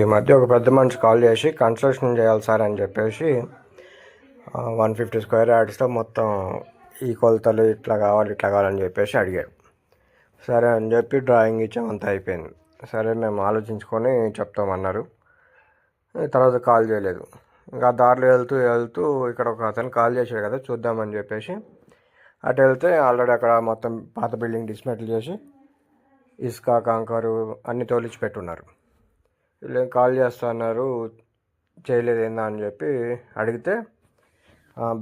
ఈ మధ్య ఒక పెద్ద మనిషి కాల్ చేసి కన్స్ట్రక్షన్ చేయాలి సార్ అని చెప్పేసి 150 స్క్వేర్ యార్డ్స్లో మొత్తం ఈ కొలతలు ఇట్లా కావాలని చెప్పేసి అడిగారు. సరే అని చెప్పి డ్రాయింగ్ ఇచ్చాం, అంతా అయిపోయింది. సరే మేము ఆలోచించుకొని చెప్తామన్నారు. తర్వాత కాల్ చేయలేదు. ఇంకా దారిలో వెళ్తూ ఇక్కడ ఒక అతను కాల్ చేశాడు కదా, చూద్దామని చెప్పేసి అటు వెళ్తే ఆల్రెడీ అక్కడ మొత్తం పాత బిల్డింగ్ డిస్మెంటల్ చేసి ఇసుక కంకరు అన్నీ తోలిచి పెట్టున్నారు. వీళ్ళు కాల్ చేస్తున్నారు, చేయలేదు ఏందా అని చెప్పి అడిగితే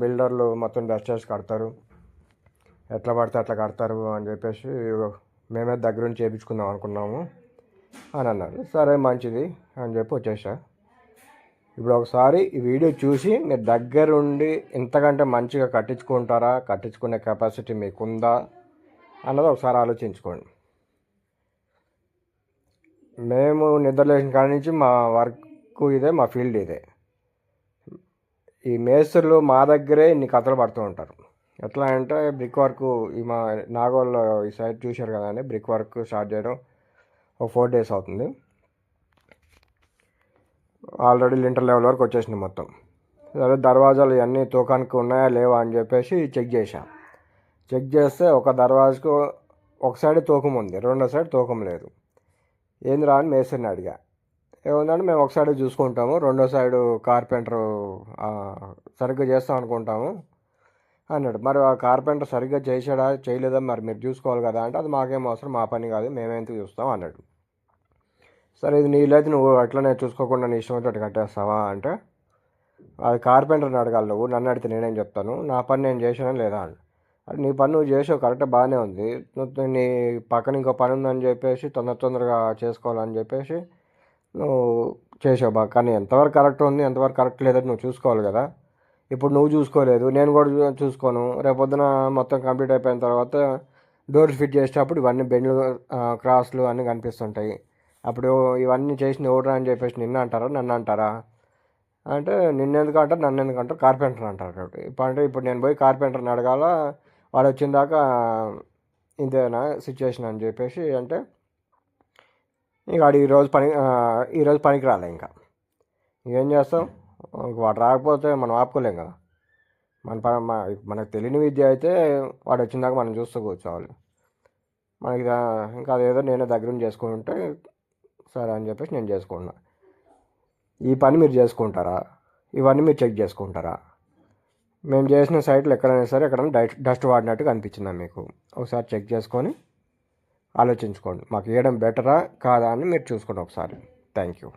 బిల్డర్లు మొత్తం డస్ట్ చేసి కడతారు, ఎట్లా పడితే అట్లా కడతారు అని చెప్పేసి మేమే దగ్గరుండి చేయించుకుందాం అనుకున్నాము అని అన్నారు. సరే మంచిది అని చెప్పి వచ్చేసా. ఇప్పుడు ఒకసారి ఈ వీడియో చూసి మీరు దగ్గరుండి ఇంతకంటే మంచిగా కట్టించుకుంటారా, కట్టించుకునే కెపాసిటీ మీకుందా అన్నది ఒకసారి ఆలోచించుకోండి. మేము నిద్రలేసిన కాడి నుంచి మా వర్క్ ఇదే, మా ఫీల్డ్ ఇదే. ఈ మేస్త్రులు మా దగ్గరే ఇన్ని కథలు పడుతూ ఉంటారు. ఎట్లా అంటే బ్రిక్ వర్క్, ఈ మా నాగోల్లో ఈ సైడ్ చూశారు కదా అండి, బ్రిక్ వర్క్ స్టార్ట్ చేయడం ఒక 4 days అవుతుంది. ఆల్రెడీ లింటర్ లెవెల్ వరకు వచ్చేసింది మొత్తం. సరే దర్వాజాలు ఇవన్నీ తూకానికి ఉన్నాయా లేవా అని చెప్పేసి చెక్ చేశాం. చెక్ చేస్తే ఒక దర్వాజకు ఒక సైడ్ తూకం ఉంది, రెండో సైడ్ తూకం లేదు. ఏందిరా అని మేస్త్రిని అడిగా. ఏముందంటే మేము ఒక సైడ్ చూసుకుంటాము, రెండో సైడు కార్పెంటరు సరిగ్గా చేస్తాం అనుకుంటాము అన్నాడు. మరి ఆ కార్పెంటర్ సరిగ్గా చేసాడా చేయలేదా మరి మీరు చూసుకోవాలి కదా అంటే, అది మాకేం అవసరం, మా పని కాదు, మేమేందుకు చూస్తాం అన్నాడు. సరే ఇది నీళ్ళైతే నువ్వు అట్లనే చూసుకోకుండా నీ ఇష్టం వచ్చి కట్టేస్తావా అంటే, అది కార్పెంటర్ని అడగాలి, నువ్వు నన్ను అడిగితే నేనేం చెప్తాను, నా పని నేను చేసానా లేదా అని. అది నీ పని నువ్వు చేసావు, కరెక్టే, బాగానే ఉంది. నువ్వు నీ పక్కన ఇంకో పని ఉందని చెప్పేసి తొందరగా చేసుకోవాలని చెప్పేసి నువ్వు చేసావు బాగా, కానీ ఎంతవరకు కరెక్ట్ ఉంది ఎంతవరకు కరెక్ట్ లేదని నువ్వు చూసుకోవాలి కదా. ఇప్పుడు నువ్వు చూసుకోలేదు, నేను కూడా చూసుకోను. రేపొద్దున మొత్తం కంప్లీట్ అయిపోయిన తర్వాత డోర్స్ ఫిట్ చేసేటప్పుడు ఇవన్నీ బెండ్లు క్రాస్లు అన్నీ కనిపిస్తుంటాయి. అప్పుడు ఇవన్నీ చేసిన ఎవడరా అని చెప్పేసి నిన్ను అంటారా నన్ను అంటారా అంటే, నిన్నెందుకు అంటారు నన్ను ఎందుకు అంటారు, కార్పెంటర్ అంటారు. ఇప్పుడు నేను పోయి కార్పెంటర్ని అడగాల, వాడు వచ్చిన దాకా ఇంతేనా సిచ్యువేషన్ అని చెప్పేసి అంటే, ఇక వాడు ఈరోజు పనికి రాలే. ఇంకా ఏం చేస్తాం, వాడు రాకపోతే మనం ఆపుకోలేం కదా. మనకు తెలియని విద్య అయితే వాడు వచ్చిన దాకా మనం చూస్తూ కూర్చోవాలి. మనకి ఇంకా అదేదో నేనే దగ్గరుండి చేసుకుంటే సరే అని చెప్పేసి నేను చేసుకుంటున్నా. ఈ పని మీరు చేసుకుంటారా, ఇవన్నీ మీరు చెక్ చేసుకుంటారా? మేము చేసిన సైట్లు ఎక్కడైనా సరే ఎక్కడైనా డస్ట్ వాడినట్టుగా అనిపించిందా మీకు? ఒకసారి చెక్ చేసుకొని ఆలోచించుకోండి. మాకు వేయడం బెటరా కాదా అని మీరు చూసుకోండి ఒకసారి. Thank you.